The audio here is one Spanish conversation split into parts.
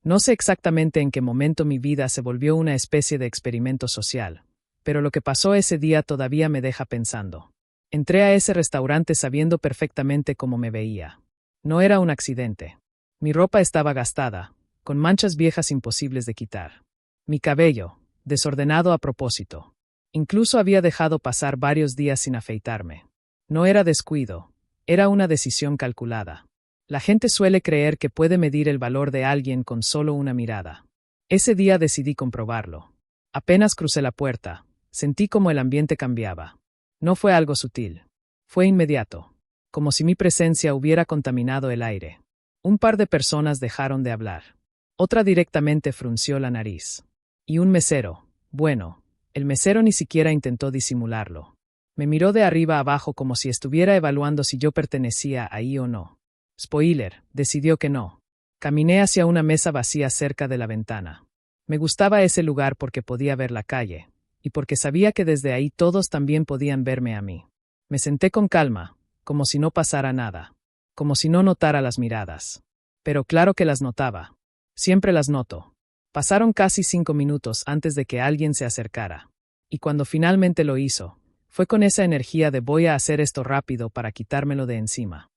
No sé exactamente en qué momento mi vida se volvió una especie de experimento social, pero lo que pasó ese día todavía me deja pensando. Entré a ese restaurante sabiendo perfectamente cómo me veía. No era un accidente. Mi ropa estaba gastada, con manchas viejas imposibles de quitar. Mi cabello, desordenado a propósito. Incluso había dejado pasar varios días sin afeitarme. No era descuido, era una decisión calculada. La gente suele creer que puede medir el valor de alguien con solo una mirada. Ese día decidí comprobarlo. Apenas crucé la puerta, sentí como el ambiente cambiaba. No fue algo sutil. Fue inmediato, como si mi presencia hubiera contaminado el aire. Un par de personas dejaron de hablar. Otra directamente frunció la nariz. Y un mesero, bueno, el mesero ni siquiera intentó disimularlo. Me miró de arriba abajo como si estuviera evaluando si yo pertenecía ahí o no. Spoiler, decidió que no. Caminé hacia una mesa vacía cerca de la ventana. Me gustaba ese lugar porque podía ver la calle, y porque sabía que desde ahí todos también podían verme a mí. Me senté con calma, como si no pasara nada, como si no notara las miradas. Pero claro que las notaba. Siempre las noto. Pasaron casi 5 minutos antes de que alguien se acercara. Y cuando finalmente lo hizo, fue con esa energía de voy a hacer esto rápido para quitármelo de encima.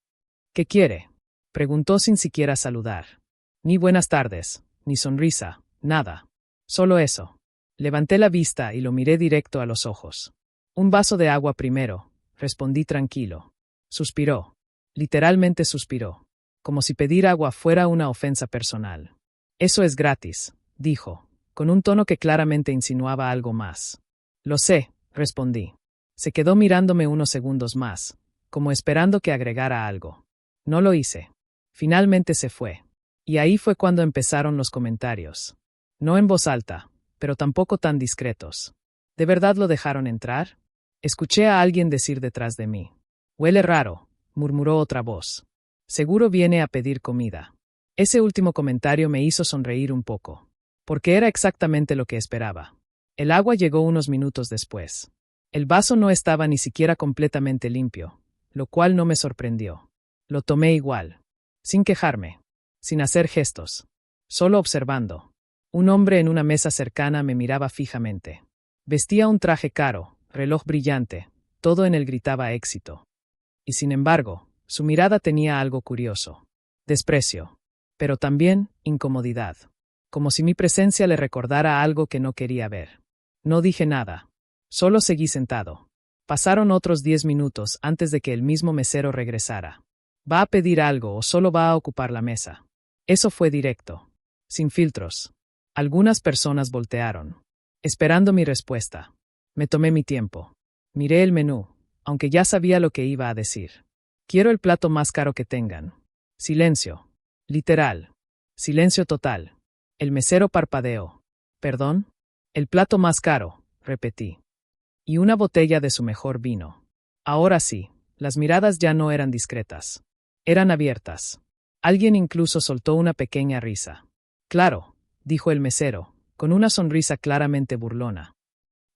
¿Qué quiere? Preguntó sin siquiera saludar. Ni buenas tardes, ni sonrisa, nada. Solo eso. Levanté la vista y lo miré directo a los ojos. Un vaso de agua primero, respondí tranquilo. Suspiró. Literalmente suspiró. Como si pedir agua fuera una ofensa personal. Eso es gratis, dijo, con un tono que claramente insinuaba algo más. Lo sé, respondí. Se quedó mirándome unos segundos más, como esperando que agregara algo. No lo hice. Finalmente se fue. Y ahí fue cuando empezaron los comentarios. No en voz alta, pero tampoco tan discretos. ¿De verdad lo dejaron entrar? Escuché a alguien decir detrás de mí. Huele raro, murmuró otra voz. Seguro viene a pedir comida. Ese último comentario me hizo sonreír un poco, porque era exactamente lo que esperaba. El agua llegó unos minutos después. El vaso no estaba ni siquiera completamente limpio, lo cual no me sorprendió. Lo tomé igual, sin quejarme, sin hacer gestos, solo observando. Un hombre en una mesa cercana me miraba fijamente. Vestía un traje caro, reloj brillante, todo en él gritaba éxito. Y sin embargo, su mirada tenía algo curioso. Desprecio, pero también incomodidad, como si mi presencia le recordara algo que no quería ver. No dije nada, solo seguí sentado. Pasaron otros 10 minutos antes de que el mismo mesero regresara. ¿Va a pedir algo o solo va a ocupar la mesa? Eso fue directo, sin filtros. Algunas personas voltearon, esperando mi respuesta. Me tomé mi tiempo. Miré el menú, aunque ya sabía lo que iba a decir. Quiero el plato más caro que tengan. Silencio. Literal. Silencio total. El mesero parpadeó. ¿Perdón? El plato más caro, repetí. Y una botella de su mejor vino. Ahora sí, las miradas ya no eran discretas. Eran abiertas. Alguien incluso soltó una pequeña risa. Claro, dijo el mesero, con una sonrisa claramente burlona.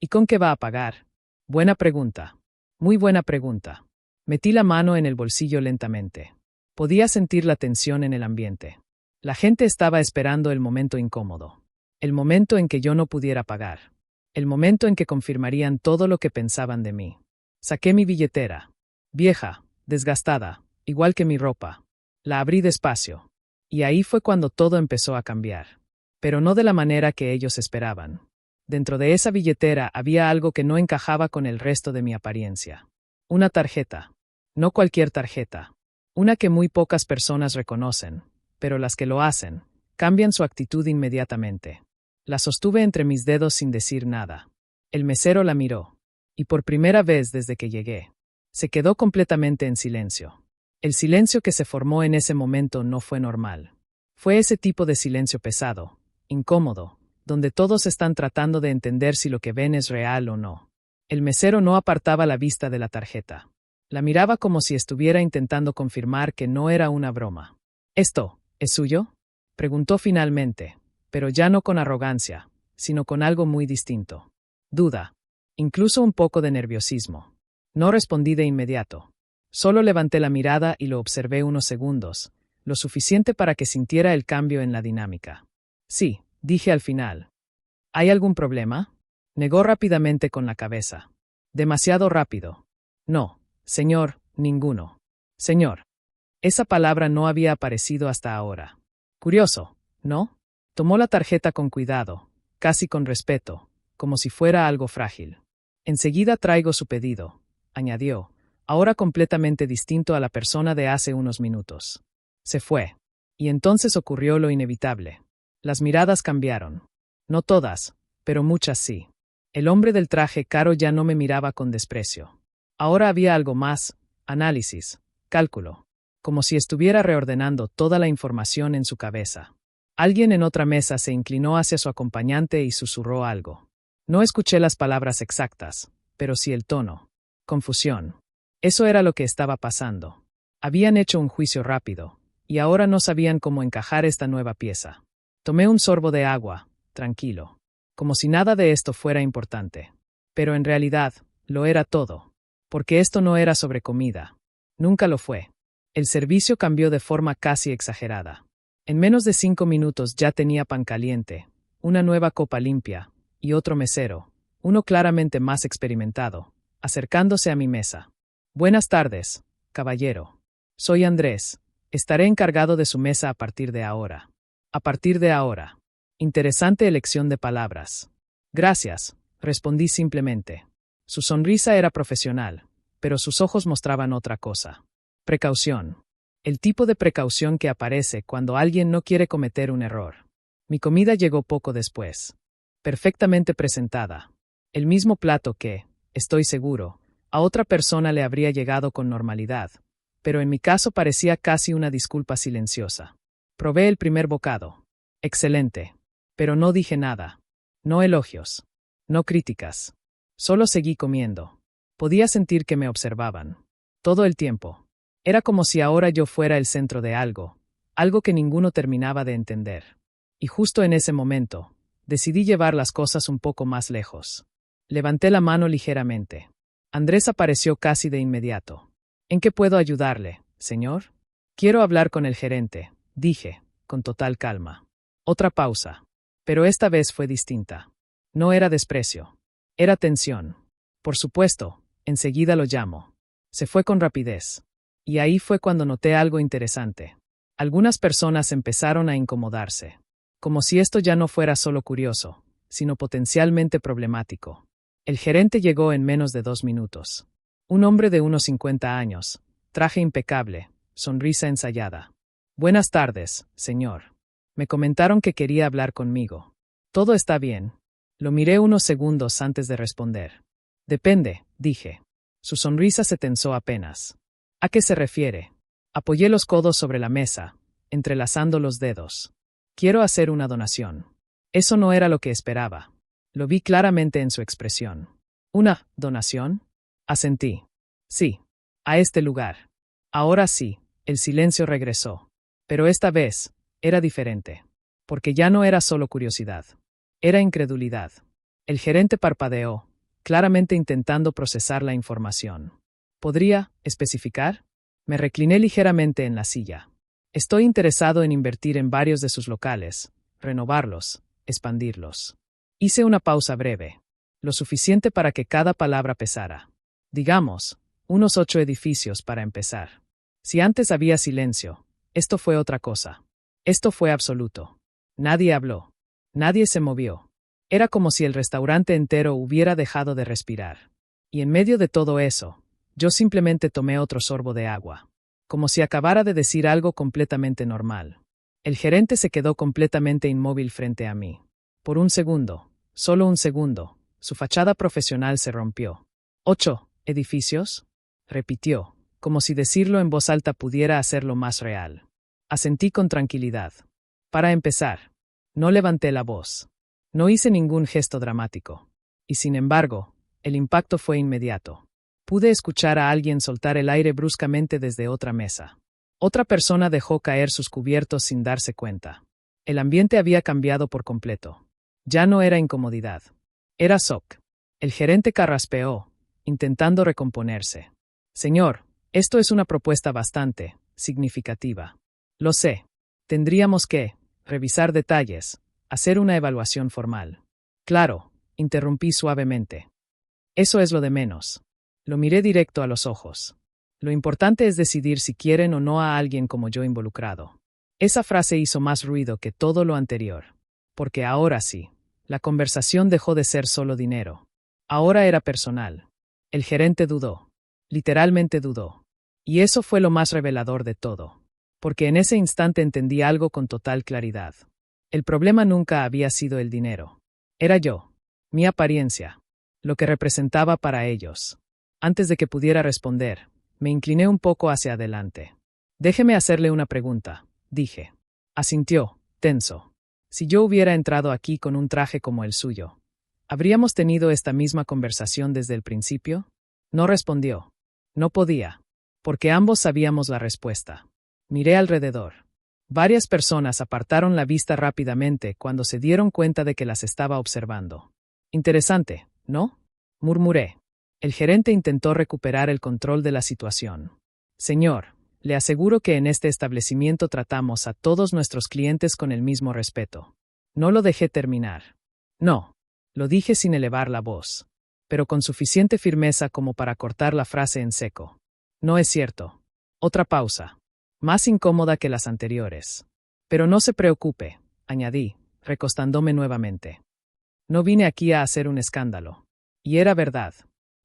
¿Y con qué va a pagar? Buena pregunta. Muy buena pregunta. Metí la mano en el bolsillo lentamente. Podía sentir la tensión en el ambiente. La gente estaba esperando el momento incómodo. El momento en que yo no pudiera pagar. El momento en que confirmarían todo lo que pensaban de mí. Saqué mi billetera. Vieja, desgastada, igual que mi ropa. La abrí despacio. Y ahí fue cuando todo empezó a cambiar. Pero no de la manera que ellos esperaban. Dentro de esa billetera había algo que no encajaba con el resto de mi apariencia. Una tarjeta. No cualquier tarjeta. Una que muy pocas personas reconocen, pero las que lo hacen, cambian su actitud inmediatamente. La sostuve entre mis dedos sin decir nada. El mesero la miró. Y por primera vez desde que llegué, se quedó completamente en silencio. El silencio que se formó en ese momento no fue normal. Fue ese tipo de silencio pesado, incómodo, donde todos están tratando de entender si lo que ven es real o no. El mesero no apartaba la vista de la tarjeta. La miraba como si estuviera intentando confirmar que no era una broma. ¿Esto es suyo? Preguntó finalmente, pero ya no con arrogancia, sino con algo muy distinto. Duda. Incluso un poco de nerviosismo. No respondí de inmediato. Solo levanté la mirada y lo observé unos segundos, lo suficiente para que sintiera el cambio en la dinámica. Sí, dije al final. ¿Hay algún problema? Negó rápidamente con la cabeza. Demasiado rápido. No, señor, ninguno. Señor. Esa palabra no había aparecido hasta ahora. Curioso, ¿no? Tomó la tarjeta con cuidado, casi con respeto, como si fuera algo frágil. Enseguida traigo su pedido, añadió, ahora completamente distinto a la persona de hace unos minutos. Se fue. Y entonces ocurrió lo inevitable. Las miradas cambiaron. No todas, pero muchas sí. El hombre del traje caro ya no me miraba con desprecio. Ahora había algo más, análisis, cálculo, como si estuviera reordenando toda la información en su cabeza. Alguien en otra mesa se inclinó hacia su acompañante y susurró algo. No escuché las palabras exactas, pero sí el tono. Confusión. Eso era lo que estaba pasando. Habían hecho un juicio rápido, y ahora no sabían cómo encajar esta nueva pieza. Tomé un sorbo de agua, tranquilo, como si nada de esto fuera importante. Pero en realidad, lo era todo. Porque esto no era sobre comida. Nunca lo fue. El servicio cambió de forma casi exagerada. En menos de 5 minutos ya tenía pan caliente, una nueva copa limpia, y otro mesero, uno claramente más experimentado, acercándose a mi mesa. Buenas tardes, caballero. Soy Andrés. Estaré encargado de su mesa a partir de ahora. A partir de ahora. Interesante elección de palabras. Gracias, respondí simplemente. Su sonrisa era profesional, pero sus ojos mostraban otra cosa. Precaución. El tipo de precaución que aparece cuando alguien no quiere cometer un error. Mi comida llegó poco después. Perfectamente presentada. El mismo plato que, estoy seguro, a otra persona le habría llegado con normalidad, pero en mi caso parecía casi una disculpa silenciosa. Probé el primer bocado. Excelente. Pero no dije nada. No elogios. No críticas. Solo seguí comiendo. Podía sentir que me observaban. Todo el tiempo. Era como si ahora yo fuera el centro de algo, algo que ninguno terminaba de entender. Y justo en ese momento, decidí llevar las cosas un poco más lejos. Levanté la mano ligeramente. Andrés apareció casi de inmediato. ¿En qué puedo ayudarle, señor? Quiero hablar con el gerente, dije, con total calma. Otra pausa. Pero esta vez fue distinta. No era desprecio. Era tensión. Por supuesto, enseguida lo llamo. Se fue con rapidez. Y ahí fue cuando noté algo interesante. Algunas personas empezaron a incomodarse. Como si esto ya no fuera solo curioso, sino potencialmente problemático. El gerente llegó en menos de 2 minutos. Un hombre de unos 50 años, traje impecable, sonrisa ensayada. Buenas tardes, señor. Me comentaron que quería hablar conmigo. Todo está bien. Lo miré unos segundos antes de responder. Depende, dije. Su sonrisa se tensó apenas. ¿A qué se refiere? Apoyé los codos sobre la mesa, entrelazando los dedos. Quiero hacer una donación. Eso no era lo que esperaba. Lo vi claramente en su expresión. ¿Una donación? Asentí. Sí. A este lugar. Ahora sí, el silencio regresó. Pero esta vez, era diferente. Porque ya no era solo curiosidad. Era incredulidad. El gerente parpadeó, claramente intentando procesar la información. ¿Podría especificar? Me recliné ligeramente en la silla. Estoy interesado en invertir en varios de sus locales, renovarlos, expandirlos. Hice una pausa breve, lo suficiente para que cada palabra pesara. Digamos, unos 8 edificios para empezar. Si antes había silencio, esto fue otra cosa. Esto fue absoluto. Nadie habló. Nadie se movió. Era como si el restaurante entero hubiera dejado de respirar. Y en medio de todo eso, yo simplemente tomé otro sorbo de agua. Como si acabara de decir algo completamente normal. El gerente se quedó completamente inmóvil frente a mí. Por un segundo, solo un segundo, su fachada profesional se rompió. ¿8 edificios? Repitió, como si decirlo en voz alta pudiera hacerlo más real. Asentí con tranquilidad. Para empezar, no levanté la voz. No hice ningún gesto dramático. Y sin embargo, el impacto fue inmediato. Pude escuchar a alguien soltar el aire bruscamente desde otra mesa. Otra persona dejó caer sus cubiertos sin darse cuenta. El ambiente había cambiado por completo. Ya no era incomodidad. Era shock. El gerente carraspeó, intentando recomponerse. Señor, esto es una propuesta bastante significativa. Lo sé. Tendríamos que revisar detalles, Hacer una evaluación formal. Claro, interrumpí suavemente. Eso es lo de menos. Lo miré directo a los ojos. Lo importante es decidir si quieren o no a alguien como yo involucrado. Esa frase hizo más ruido que todo lo anterior. Porque ahora sí, la conversación dejó de ser solo dinero. Ahora era personal. El gerente dudó. Literalmente dudó. Y eso fue lo más revelador de todo. Porque en ese instante entendí algo con total claridad. El problema nunca había sido el dinero. Era yo. Mi apariencia. Lo que representaba para ellos. Antes de que pudiera responder, me incliné un poco hacia adelante. Déjeme hacerle una pregunta, dije. Asintió, tenso. Si yo hubiera entrado aquí con un traje como el suyo, ¿habríamos tenido esta misma conversación desde el principio? No respondió. No podía. Porque ambos sabíamos la respuesta. Miré alrededor. Varias personas apartaron la vista rápidamente cuando se dieron cuenta de que las estaba observando. Interesante, ¿no? Murmuré. El gerente intentó recuperar el control de la situación. Señor, le aseguro que en este establecimiento tratamos a todos nuestros clientes con el mismo respeto. No lo dejé terminar. No. Lo dije sin elevar la voz, pero con suficiente firmeza como para cortar la frase en seco. No es cierto. Otra pausa. Más incómoda que las anteriores. Pero no se preocupe, añadí, recostándome nuevamente. No vine aquí a hacer un escándalo. Y era verdad.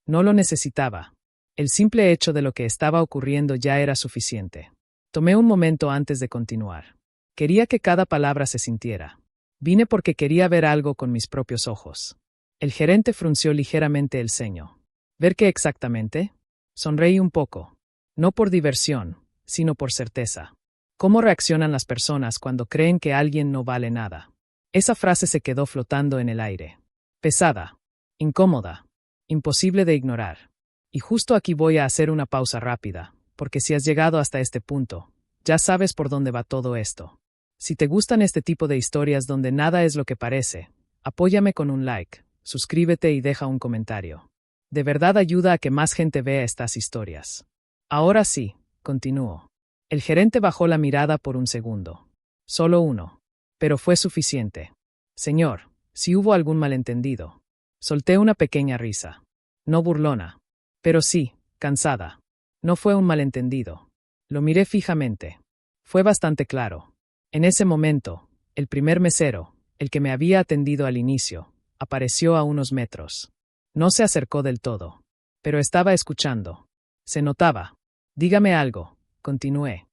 No lo necesitaba. El simple hecho de lo que estaba ocurriendo ya era suficiente. Tomé un momento antes de continuar. Quería que cada palabra se sintiera. Vine porque quería ver algo con mis propios ojos. El gerente frunció ligeramente el ceño. ¿Ver qué exactamente? Sonreí un poco. No por diversión, sino por certeza. ¿Cómo reaccionan las personas cuando creen que alguien no vale nada? Esa frase se quedó flotando en el aire. Pesada. Incómoda. Imposible de ignorar. Y justo aquí voy a hacer una pausa rápida, porque si has llegado hasta este punto, ya sabes por dónde va todo esto. Si te gustan este tipo de historias donde nada es lo que parece, apóyame con un like, suscríbete y deja un comentario. De verdad ayuda a que más gente vea estas historias. Ahora sí, continúo. El gerente bajó la mirada por un segundo. Solo uno. Pero fue suficiente. Señor, si hubo algún malentendido. Solté una pequeña risa. No burlona. Pero sí, cansada. No fue un malentendido. Lo miré fijamente. Fue bastante claro. En ese momento, el primer mesero, el que me había atendido al inicio, apareció a unos metros. No se acercó del todo. Pero estaba escuchando. Se notaba. Dígame algo, continué.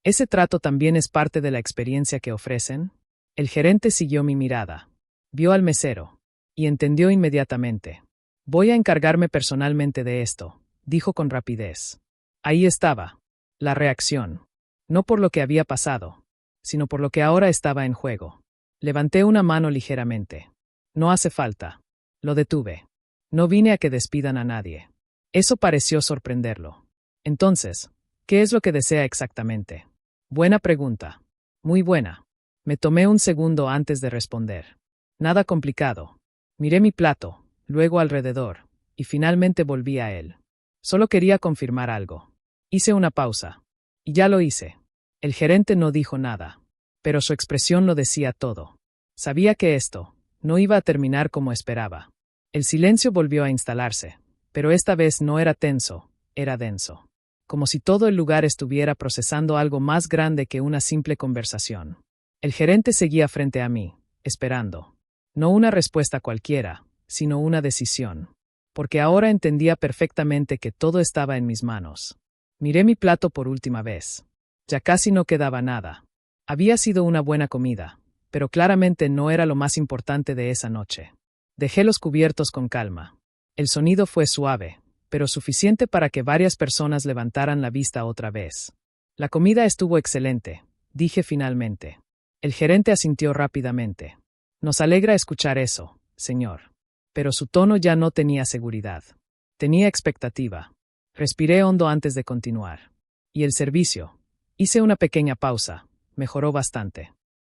¿Ese trato también es parte de la experiencia que ofrecen? El gerente siguió mi mirada. Vio al mesero. Y entendió inmediatamente. Voy a encargarme personalmente de esto, dijo con rapidez. Ahí estaba. La reacción. No por lo que había pasado, sino por lo que ahora estaba en juego. Levanté una mano ligeramente. No hace falta. Lo detuve. No vine a que despidan a nadie. Eso pareció sorprenderlo. Entonces, ¿qué es lo que desea exactamente? Buena pregunta. Muy buena. Me tomé un segundo antes de responder. Nada complicado. Miré mi plato, luego alrededor, y finalmente volví a él. Solo quería confirmar algo. Hice una pausa. Y ya lo hice. El gerente no dijo nada. Pero su expresión lo decía todo. Sabía que esto no iba a terminar como esperaba. El silencio volvió a instalarse, pero esta vez no era tenso, era denso. Como si todo el lugar estuviera procesando algo más grande que una simple conversación. El gerente seguía frente a mí, esperando. No una respuesta cualquiera, sino una decisión. Porque ahora entendía perfectamente que todo estaba en mis manos. Miré mi plato por última vez. Ya casi no quedaba nada. Había sido una buena comida, pero claramente no era lo más importante de esa noche. Dejé los cubiertos con calma. El sonido fue suave, pero suficiente para que varias personas levantaran la vista otra vez. La comida estuvo excelente, dije finalmente. El gerente asintió rápidamente. Nos alegra escuchar eso, señor. Pero su tono ya no tenía seguridad. Tenía expectativa. Respiré hondo antes de continuar. ¿Y el servicio? Hice una pequeña pausa. Mejoró bastante.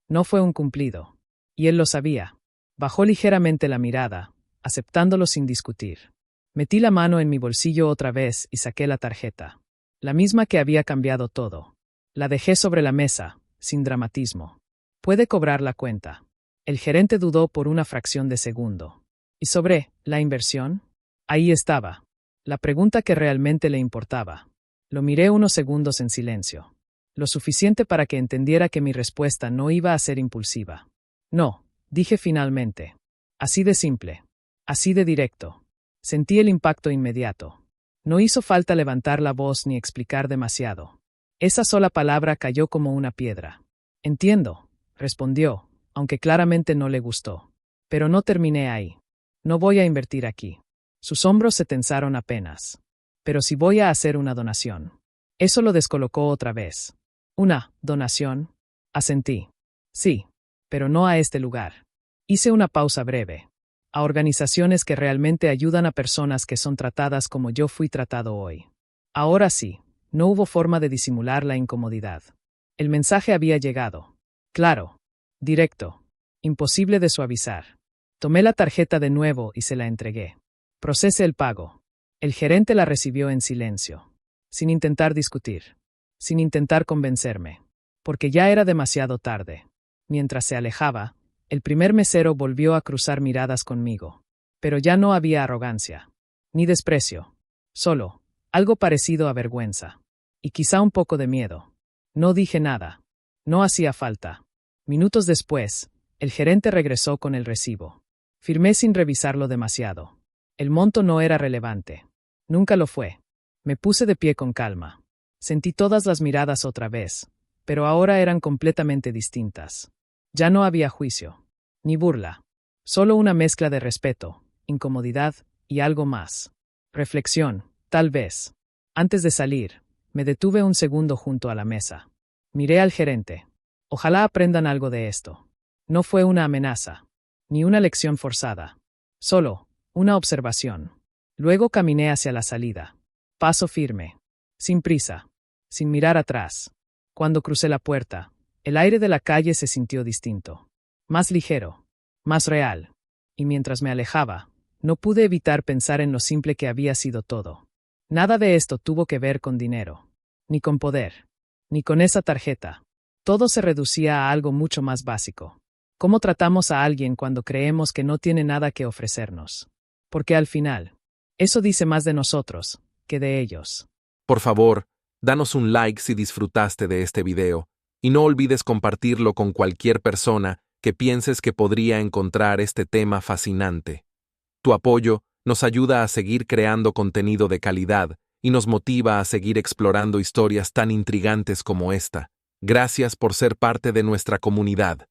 No fue un cumplido. Y él lo sabía. Bajó ligeramente la mirada, aceptándolo sin discutir. Metí la mano en mi bolsillo otra vez y saqué la tarjeta. La misma que había cambiado todo. La dejé sobre la mesa, sin dramatismo. Puede cobrar la cuenta. El gerente dudó por una fracción de segundo. ¿Y sobre la inversión? Ahí estaba. La pregunta que realmente le importaba. Lo miré unos segundos en silencio. Lo suficiente para que entendiera que mi respuesta no iba a ser impulsiva. No, dije finalmente. Así de simple. Así de directo. Sentí el impacto inmediato. No hizo falta levantar la voz ni explicar demasiado. Esa sola palabra cayó como una piedra. Entiendo, respondió, aunque claramente no le gustó. Pero no terminé ahí. No voy a invertir aquí. Sus hombros se tensaron apenas. Pero si voy a hacer una donación. Eso lo descolocó otra vez. ¿Una donación? Asentí. Sí, pero no a este lugar. Hice una pausa breve. A organizaciones que realmente ayudan a personas que son tratadas como yo fui tratado hoy. Ahora sí, no hubo forma de disimular la incomodidad. El mensaje había llegado. Claro. Directo. Imposible de suavizar. Tomé la tarjeta de nuevo y se la entregué. Procese el pago. El gerente la recibió en silencio. Sin intentar discutir. Sin intentar convencerme. Porque ya era demasiado tarde. Mientras se alejaba, el primer mesero volvió a cruzar miradas conmigo. Pero ya no había arrogancia. Ni desprecio. Solo, algo parecido a vergüenza. Y quizá un poco de miedo. No dije nada. No hacía falta. Minutos después, el gerente regresó con el recibo. Firmé sin revisarlo demasiado. El monto no era relevante. Nunca lo fue. Me puse de pie con calma. Sentí todas las miradas otra vez, pero ahora eran completamente distintas. Ya no había juicio. Ni burla. Solo una mezcla de respeto, incomodidad y algo más. Reflexión, tal vez. Antes de salir, me detuve un segundo junto a la mesa. Miré al gerente. Ojalá aprendan algo de esto. No fue una amenaza. Ni una lección forzada. Solo, una observación. Luego caminé hacia la salida. Paso firme. Sin prisa. Sin mirar atrás. Cuando crucé la puerta, el aire de la calle se sintió distinto. Más ligero. Más real. Y mientras me alejaba, no pude evitar pensar en lo simple que había sido todo. Nada de esto tuvo que ver con dinero. Ni con poder. Ni con esa tarjeta. Todo se reducía a algo mucho más básico. ¿Cómo tratamos a alguien cuando creemos que no tiene nada que ofrecernos? Porque al final, eso dice más de nosotros que de ellos. Por favor, danos un like si disfrutaste de este video, y no olvides compartirlo con cualquier persona que pienses que podría encontrar este tema fascinante. Tu apoyo nos ayuda a seguir creando contenido de calidad y nos motiva a seguir explorando historias tan intrigantes como esta. Gracias por ser parte de nuestra comunidad.